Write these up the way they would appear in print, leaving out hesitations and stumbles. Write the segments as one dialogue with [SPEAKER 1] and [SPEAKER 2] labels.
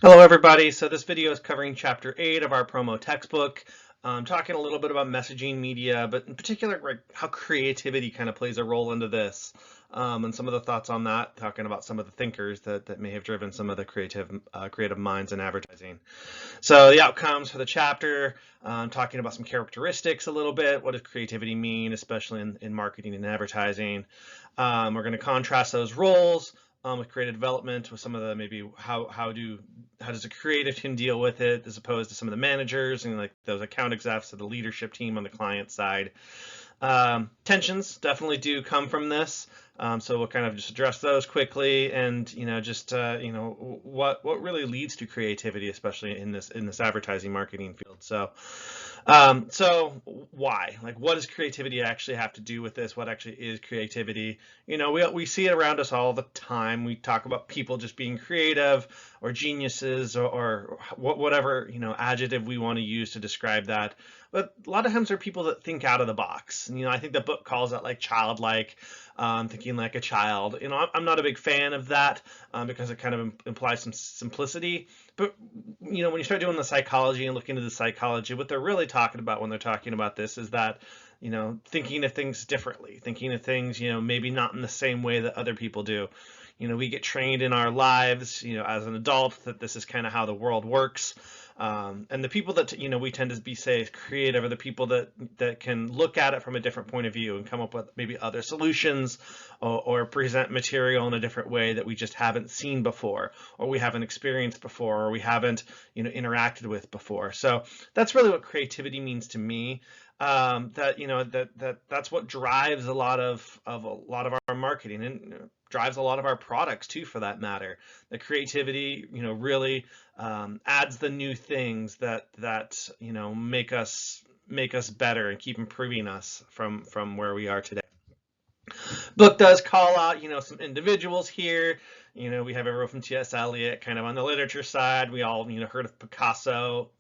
[SPEAKER 1] Hello, everybody. So this video is covering Chapter 8 of our promo textbook, talking a little bit about messaging media, but in particular, like how creativity kind of plays a role into this, and some of the thoughts on that, talking about some of the thinkers that may have driven some of the creative minds in advertising. So the outcomes for the chapter, talking about some characteristics a little bit. What does creativity mean, especially in marketing and advertising? We're going to contrast those roles with creative development, with some of the maybe how does a creative team deal with it as opposed to some of the managers and like those account execs or the leadership team on the client side. Tensions definitely do come from this. So we'll kind of just address those quickly, and just what really leads to creativity, especially in this advertising marketing field. So why? Like, what does creativity actually have to do with this? What actually is creativity? We see it around us all the time. We talk about people just being creative or geniuses or whatever adjective we want to use to describe that. But a lot of times there are people that think out of the box. I think the book calls that like childlike, thinking like a child. I'm not a big fan of that because it kind of implies some simplicity. But when you start doing the psychology and looking into the psychology, what they're really talking about when they're talking about this is that thinking of things differently, thinking of things maybe not in the same way that other people do. We get trained in our lives as an adult that this is kind of how the world works. And the people that we tend to be say creative are the people that can look at it from a different point of view and come up with maybe other solutions, or present material in a different way that we just haven't seen before, or we haven't experienced before, or we haven't interacted with before. So that's really what creativity means to me. That's what drives a lot of our marketing, and drives a lot of our products too, for that matter. The creativity really adds the new things that make us better and keep improving us from where we are today. Book does call out some individuals here. We have everyone from T.S. Eliot kind of on the literature side. We all heard of Picasso,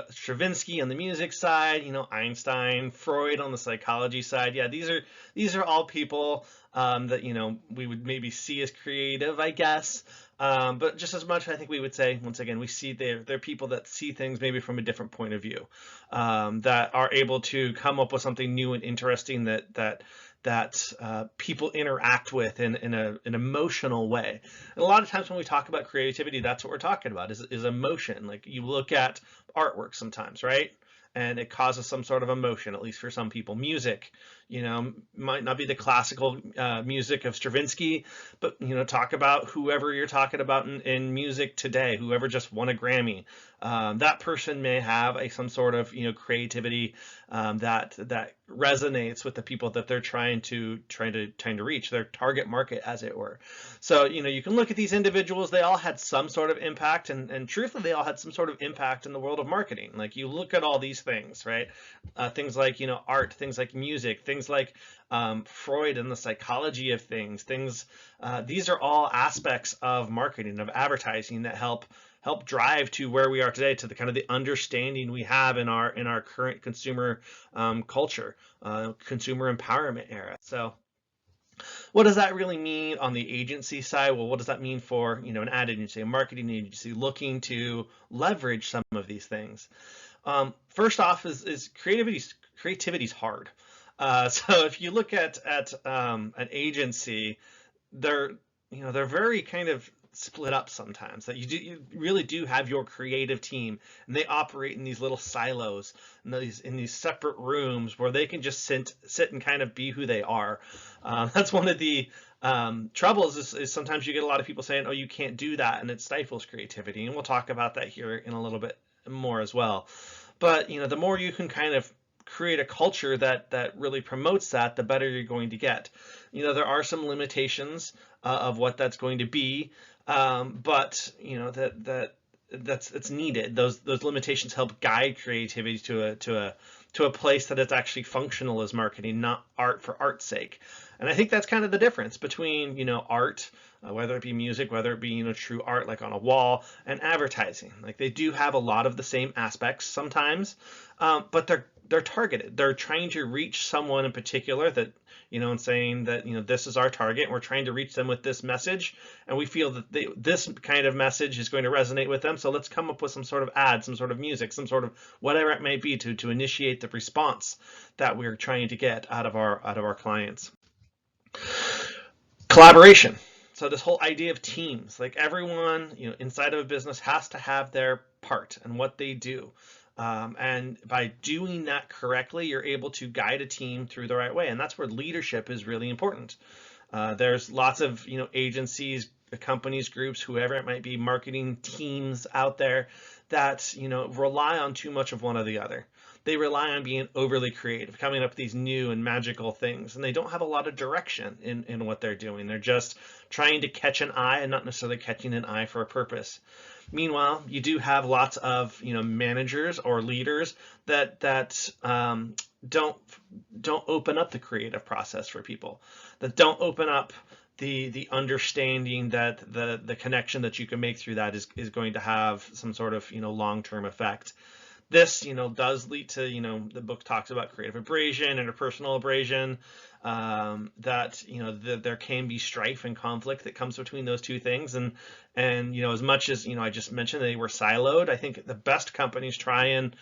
[SPEAKER 1] Stravinsky on the music side, Einstein, Freud on the psychology side. Yeah, these are all people that we would maybe see as creative, I guess. But just as much, I think we would say, once again, we see they're people that see things maybe from a different point of view, that are able to come up with something new and interesting that people interact with in an emotional way. And a lot of times when we talk about creativity, that's what we're talking about is emotion. Like, you look at artwork sometimes, right? And it causes some sort of emotion, at least for some people. Music, might not be the classical music of Stravinsky, but talk about whoever you're talking about in music today, whoever just won a Grammy. That person may have some sort of creativity that resonates with the people that they're trying to reach, their target market, as it were. So you can look at these individuals; they all had some sort of impact, and truthfully, they all had some sort of impact in the world of marketing. Like, you look at all these things, right? Things like art, things like music, things like Freud and the psychology of things. These are all aspects of marketing, of advertising, that help drive to where we are today, to the kind of the understanding we have in our current consumer culture, consumer empowerment era. So what does that really mean on the agency side? Well, what does that mean for an ad agency, a marketing agency looking to leverage some of these things? First off, is creativity's hard. So if you look at an agency, they're they're very kind of split up sometimes. That you really do have your creative team, and they operate in these little silos, in these separate rooms where they can just sit and kind of be who they are. That's one of the troubles, is sometimes you get a lot of people saying, "Oh, you can't do that," and it stifles creativity. And we'll talk about that here in a little bit more as well. But the more you can kind of create a culture that really promotes that, the better you're going to get. There are some limitations of what that's going to be, but that's it's needed. Those limitations help guide creativity to a place that it's actually functional as marketing, not art for art's sake. And I think that's kind of the difference between art, whether it be music, whether it be true art like on a wall, and advertising. Like, they do have a lot of the same aspects sometimes, but they're targeted. They're trying to reach someone in particular that, and saying that, this is our target, and we're trying to reach them with this message, and we feel that this kind of message is going to resonate with them. So let's come up with some sort of ad, some sort of music, some sort of whatever it may be to initiate the response that we're trying to get out of our clients. Collaboration. So this whole idea of teams, like everyone, inside of a business has to have their part and what they do. And by doing that correctly, you're able to guide a team through the right way. And that's where leadership is really important. There's lots of, agencies, companies, groups, whoever it might be, marketing teams out there that, rely on too much of one or the other. They rely on being overly creative, coming up with these new and magical things, and they don't have a lot of direction in what they're doing. They're just trying to catch an eye and not necessarily catching an eye for a purpose. Meanwhile, you do have lots of managers or leaders that don't open up the creative process for people, that don't open up the understanding that the connection that you can make through that is going to have some sort of long-term effect. This does lead to the book talks about creative abrasion, interpersonal abrasion, that there can be strife and conflict that comes between those two things, and as much as I just mentioned they were siloed, I think the best companies try and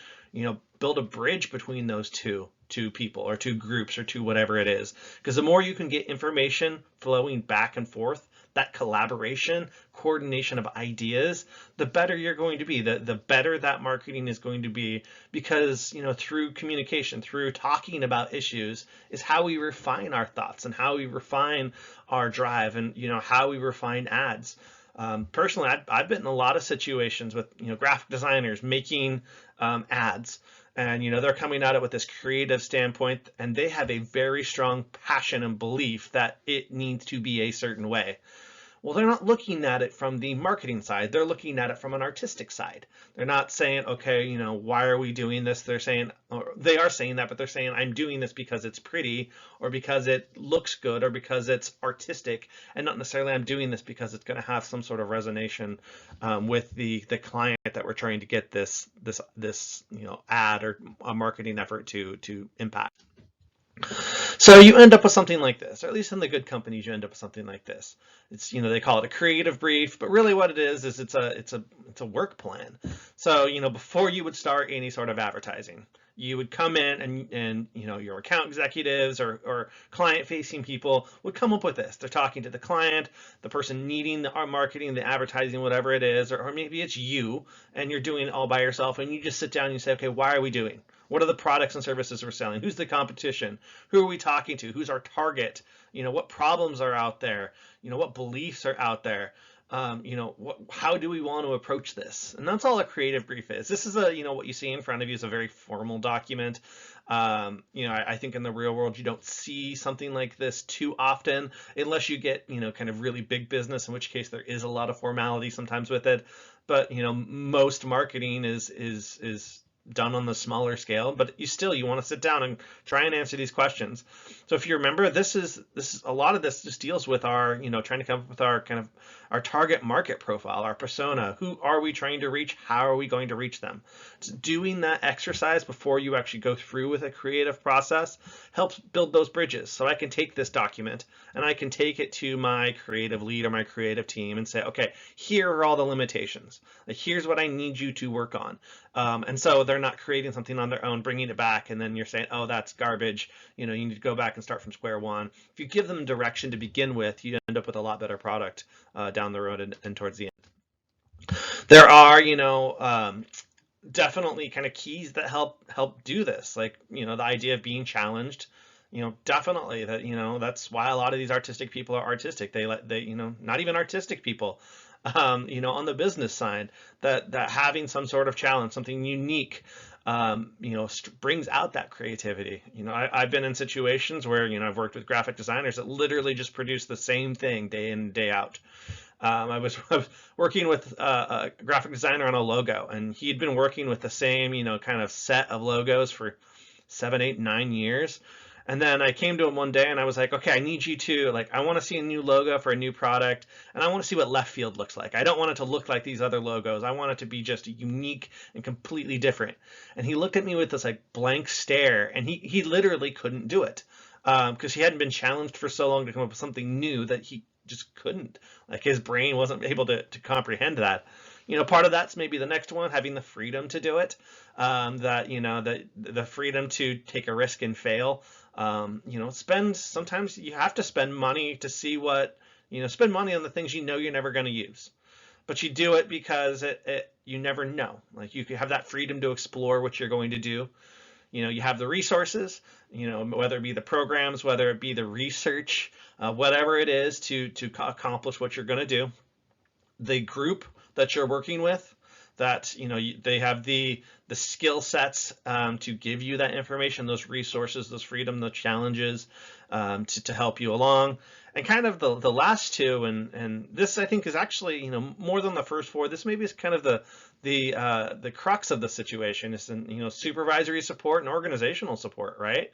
[SPEAKER 1] build a bridge between those two people or two groups or two whatever it is, because the more you can get information flowing back and forth, that collaboration, coordination of ideas, the better you're going to be, the better that marketing is going to be, because through communication, through talking about issues is how we refine our thoughts and how we refine our drive and how we refine ads. Personally, I've been in a lot of situations with graphic designers making ads, and they're coming at it with this creative standpoint, and they have a very strong passion and belief that it needs to be a certain way. Well, they're not looking at it from the marketing side. They're looking at it from an artistic side. They're not saying, okay, why are we doing this? They're saying, or they are saying that, but they're saying, I'm doing this because it's pretty, or because it looks good, or because it's artistic, and not necessarily I'm doing this because it's going to have some sort of resonation with the client that we're trying to get this ad or a marketing effort to impact. So you end up with something like this, or at least in the good companies, you end up with something like this. It's they call it a creative brief, but really what it is it's a work plan. So before you would start any sort of advertising, you would come in and your account executives or client-facing people would come up with this. They're talking to the client, the person needing the marketing, the advertising, whatever it is, or maybe it's you and you're doing it all by yourself, and you just sit down and you say, okay, why are we doing? What are the products and services we're selling? Who's the competition? Who are we talking to? Who's our target? What problems are out there? What beliefs are out there? How do we want to approach this? And that's all a creative brief is. This is what you see in front of you is a very formal document. I think in the real world, you don't see something like this too often, unless you get, kind of really big business, in which case there is a lot of formality sometimes with it. But, most marketing is done on the smaller scale, but you want to sit down and try and answer these questions. So if you remember, this is a lot of this just deals with our, trying to come up with our kind of our target market profile, our persona. Who are we trying to reach? How are we going to reach them? Doing that exercise before you actually go through with a creative process helps build those bridges. So I can take this document and I can take it to my creative lead or my creative team and say, okay, here are all the limitations. Like, here's what I need you to work on. And so they're not creating something on their own, bringing it back, and then you're saying, oh, that's garbage. You need to go back and start from square one. If you give them direction to begin with, you end up with a lot better product down the road and towards the end. There are, definitely kind of keys that help do this, like the idea of being challenged. Definitely that's why a lot of these artistic people are artistic. They not even artistic people, on the business side, that having some sort of challenge, something unique, brings out that creativity. I've been in situations where I've worked with graphic designers that literally just produce the same thing day in and day out. I was working with a graphic designer on a logo, and he'd been working with the same kind of set of logos for 7, 8, 9 years. And then I came to him one day and I was like, okay, I need you to, like, I want to see a new logo for a new product, and I want to see what left field looks like. I don't want it to look like these other logos. I want it to be just unique and completely different. And he looked at me with this like blank stare, and he literally couldn't do it, because he hadn't been challenged for so long to come up with something new that he just couldn't. Like his brain wasn't able to comprehend that. Part of that's maybe the next one, having the freedom to do it, that, the freedom to take a risk and fail. Sometimes you have to spend money to see spend money on the things you're never going to use. But you do it because you never know. Like you have that freedom to explore what you're going to do. You have the resources, whether it be the programs, whether it be the research, whatever it is to accomplish what you're going to do. The group that you're working with, that they have the skill sets to give you that information, those resources, those freedom, the challenges, to help you along. And kind of the last two, and this I think is actually more than the first four. This maybe is kind of the crux of the situation, is supervisory support and organizational support, right?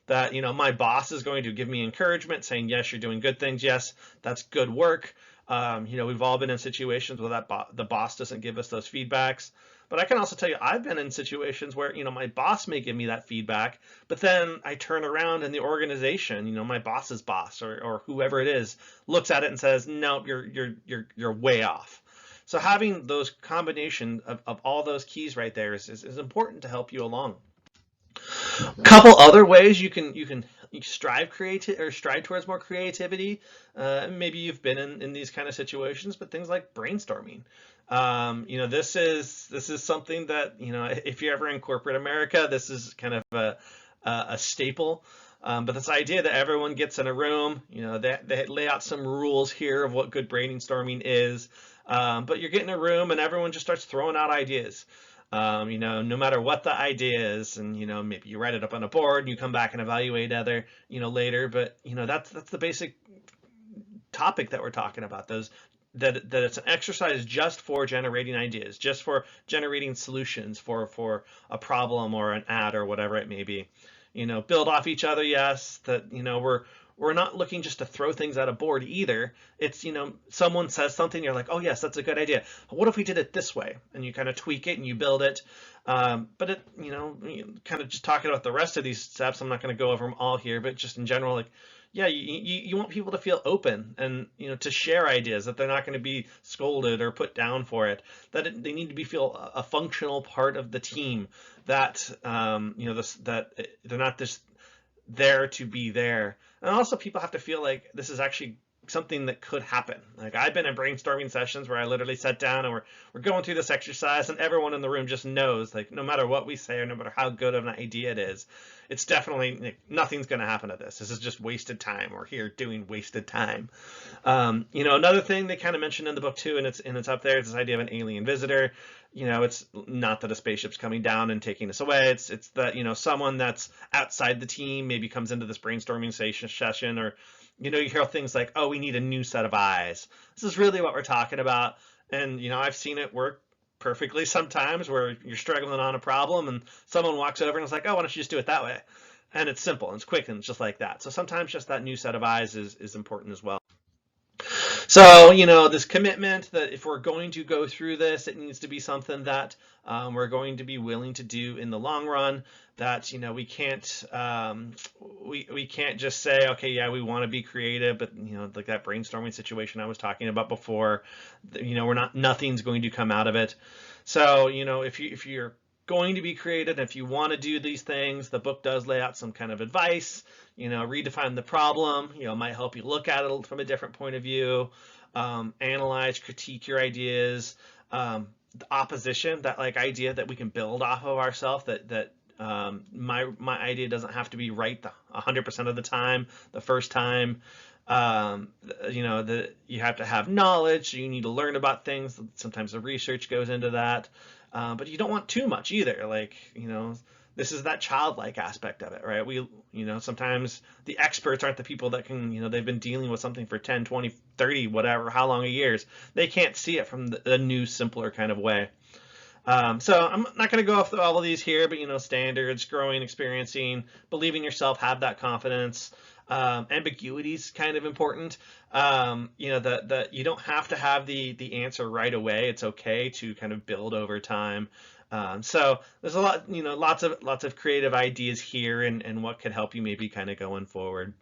[SPEAKER 1] That my boss is going to give me encouragement, saying, yes, you're doing good things, yes, that's good work. We've all been in situations where the boss doesn't give us those feedbacks. But I can also tell you, I've been in situations where, my boss may give me that feedback, but then I turn around and the organization, my boss's boss or whoever it is, looks at it and says, no, you're way off. So having those combination of all those keys right there is important to help you along. A couple other ways you can strive towards more creativity. Maybe you've been in these kind of situations, but things like brainstorming. This is something that if you're ever in corporate America, this is kind of a staple. But this idea that everyone gets in a room, they lay out some rules here of what good brainstorming is. But you're getting a room and everyone just starts throwing out ideas. No matter what the idea is, and maybe you write it up on a board and you come back and evaluate later. But that's the basic topic that we're talking about. That it's an exercise just for generating ideas, just for generating solutions for a problem or an ad or whatever it may be. Build off each other. Yes, that we're not looking just to throw things at a board either. It's, someone says something, you're like, oh yes, that's a good idea. What if we did it this way? And you kind of tweak it and you build it. But it, kind of just talking about the rest of these steps, I'm not going to go over them all here, but just in general, like, yeah, you want people to feel open and, to share ideas, that they're not going to be scolded or put down for it, that they need to feel a functional part of the team, that, that they're not just there to be there. And also people have to feel like this is actually something that could happen. Like I've been in brainstorming sessions where I literally sat down and we're going through this exercise and everyone in the room just knows, like, no matter what we say or no matter how good of an idea it is, it's definitely like, nothing's going to happen to this. This is just wasted time. We're here doing wasted time. Another thing they kind of mentioned in the book too, and it's up there, is this idea of an alien visitor. It's not that a spaceship's coming down and taking us away. It's that, someone that's outside the team maybe comes into this brainstorming session, or, you hear things like, oh, we need a new set of eyes. This is really what we're talking about. And, I've seen it work perfectly sometimes, where you're struggling on a problem and someone walks over and is like, oh, why don't you just do it that way? And it's simple and it's quick and it's just like that. So sometimes just that new set of eyes is important as well. So, this commitment that if we're going to go through this, it needs to be something that we're going to be willing to do in the long run. That, we can't we can't just say, okay, yeah, we want to be creative, but like that brainstorming situation I was talking about before, nothing's going to come out of it. So, if you're going to be creative, if you want to do these things, the book does lay out some kind of advice. Redefine the problem, might help you look at it from a different point of view, analyze, critique your ideas, the opposition, that like idea that we can build off of ourselves, that my idea doesn't have to be right 100% of the time, the first time. You have to have knowledge, you need to learn about things. Sometimes the research goes into that, but you don't want too much either. Like, this is that childlike aspect of it, right? Sometimes the experts aren't the people that can, they've been dealing with something for 10, 20, 30, whatever, how long years. They can't see it from the new, simpler kind of way. So I'm not going to go off all of these here, but standards, growing, experiencing, believing yourself, have that confidence. Ambiguity is kind of important. That you don't have to have the answer right away. It's okay to kind of build over time. So there's a lot, lots of creative ideas here, and what could help you maybe kind of going forward.